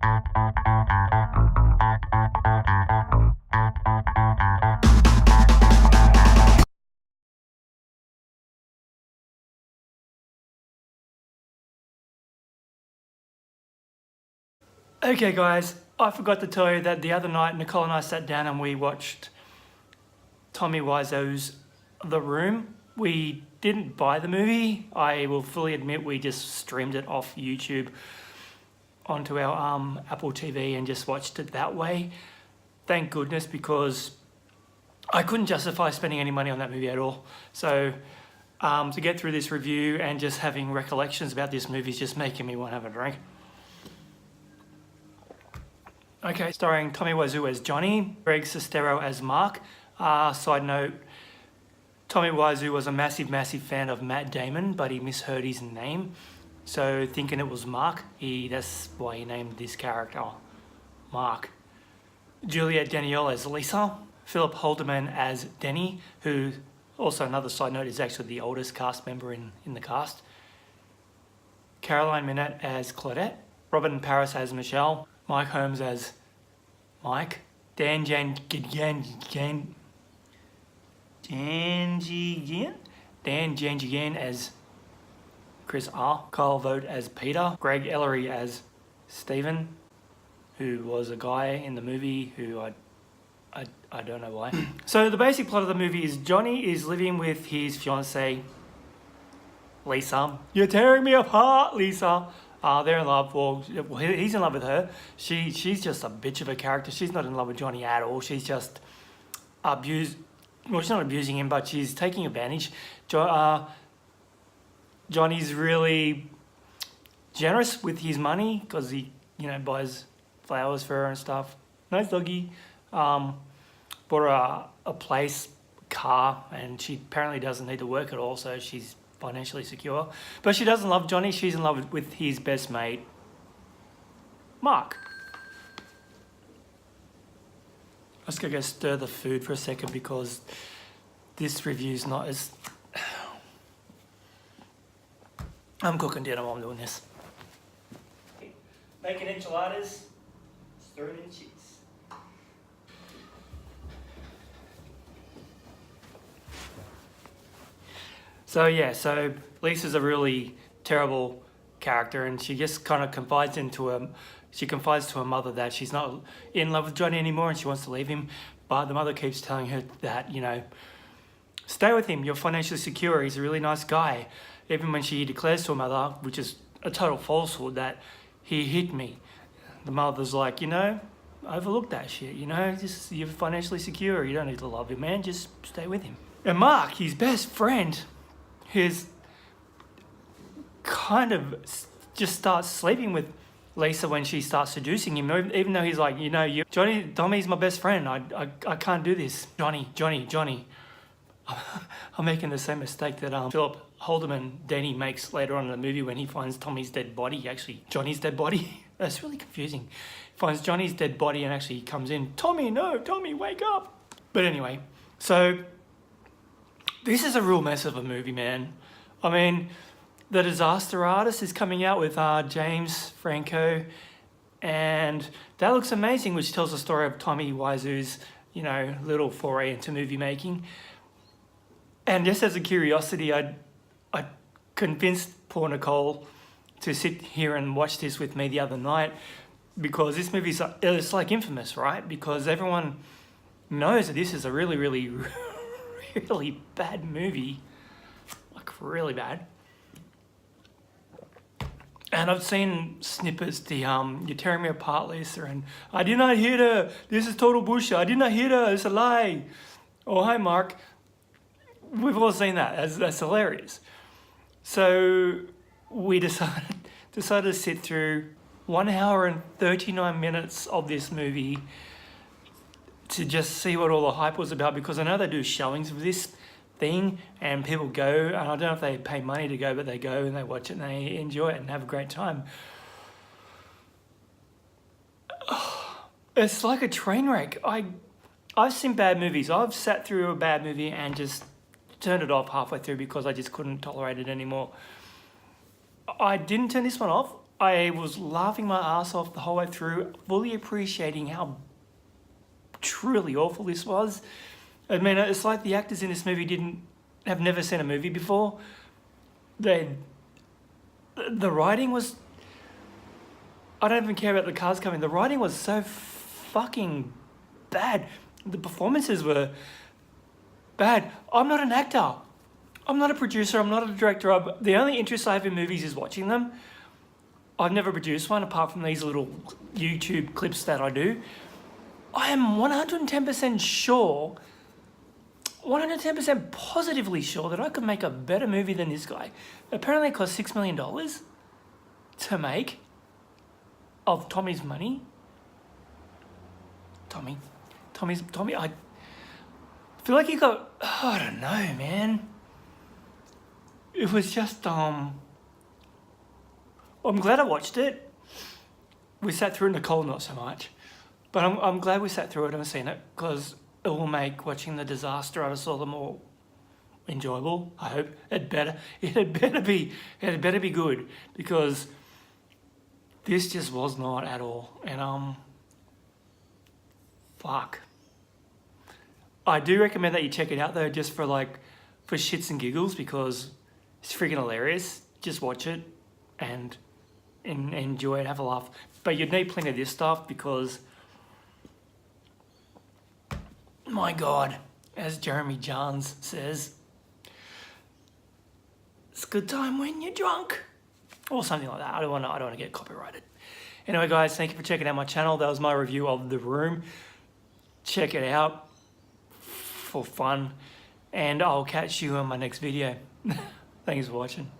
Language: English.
Okay guys, I forgot to tell you that the other night Nicole and I sat down and we watched Tommy Wiseau's The Room. We didn't buy the movie. I will fully admit we just streamed it off YouTube onto our Apple TV and just watched it that way. Thank goodness, because I couldn't justify spending any money on that movie at all. So to get through this review and just having recollections about this movie is just making me want to have a drink. Okay, starring Tommy Wiseau as Johnny, Greg Sestero as Mark. Side note, Tommy Wiseau was a massive fan of Matt Damon, but he misheard his name. So thinking it was Mark, that's why he named this character Mark. Juliette Danielle as Lisa. Philip Halderman as Denny, who, also another side note, is actually the oldest cast member in the cast. Caroline Minette as Claudette. Robin Paris as Michelle. Mike Holmes as Mike. Dan Janjigian as Chris R. Kyle Vogt as Peter. Greg Ellery as Stephen, who was a guy in the movie who I don't know why. So the basic plot of the movie is Johnny is living with his fiancée, Lisa. You're tearing me apart, Lisa. They're in love. Well, he's in love with her. She's just a bitch of a character. She's not in love with Johnny at all. She's just abused. Well, she's not abusing him, but she's taking advantage. Johnny's really generous with his money because he, buys flowers for her and stuff. Nice doggy. Bought her a place, car, and she apparently doesn't need to work at all, so she's financially secure. But she doesn't love Johnny. She's in love with his best mate, Mark. Let's go stir the food for a second because this review's not as... I'm cooking dinner while I'm doing this. Making enchiladas, stirring in cheese. So Lisa's a really terrible character, and she just kind of confides to her mother that she's not in love with Johnny anymore and she wants to leave him. But the mother keeps telling her that, stay with him, you're financially secure, he's a really nice guy. Even when she declares to her mother, which is a total falsehood, that he hit me. The mother's like, overlook that shit, just you're financially secure, you don't need to love him, man, just stay with him. And Mark, his best friend, who's kind of just starts sleeping with Lisa when she starts seducing him, even though he's like, Tommy's my best friend, I can't do this. Johnny. I'm making the same mistake that Philip Halderman, Danny, makes later on in the movie when he finds Tommy's dead body, actually Johnny's dead body. That's really confusing. He finds Johnny's dead body and actually comes in, Tommy, wake up. But anyway, so this is a real mess of a movie, man. I mean, The Disaster Artist is coming out with James Franco, and that looks amazing, which tells the story of Tommy Wiseau's, little foray into movie making. And just as a curiosity, I convinced poor Nicole to sit here and watch this with me the other night, because this movie it's like infamous, right? Because everyone knows that this is a really, really, really bad movie, like really bad. And I've seen snippets, you're tearing me apart, Lisa, and I did not hit her, this is total bullshit, I did not hit her, it's a lie. Oh, hi, Mark. We've all seen that, that's hilarious. So we decided to sit through 1 hour and 39 minutes of this movie to just see what all the hype was about, because I know they do showings of this thing and people go, and I don't know if they pay money to go, but they go and they watch it and they enjoy it and have a great time. It's like a train wreck. I've seen bad movies. I've sat through a bad movie and just turned it off halfway through because I just couldn't tolerate it anymore. I didn't turn this one off. I was laughing my ass off the whole way through, fully appreciating how truly awful this was. I mean, it's like the actors in this movie have never seen a movie before. The writing was... I don't even care about the cars coming. The writing was so fucking bad. The performances were bad. I'm not an actor. I'm not a producer. I'm not a director. The only interest I have in movies is watching them. I've never produced one apart from these little YouTube clips that I do. I am 110% sure, 110% positively sure that I could make a better movie than this guy. Apparently it cost $6 million to make of Tommy's money. Tommy, I feel like he got, I don't know, man. It was just, I'm glad I watched it. We sat through it, Nicole not so much. But I'm glad we sat through it and seen it, because it will make watching the disaster out of all the more enjoyable, I hope. It had better be good, because this just was not at all. And fuck. I do recommend that you check it out though, just for shits and giggles, because it's freaking hilarious. Just watch it and enjoy it, have a laugh. But you'd need plenty of this stuff, because my God, as Jeremy Jahns says, it's a good time when you're drunk, or something like that. I don't want to get copyrighted. Anyway, guys, thank you for checking out my channel. That was my review of The Room. Check it out for fun, and I'll catch you on my next video. Thanks for watching.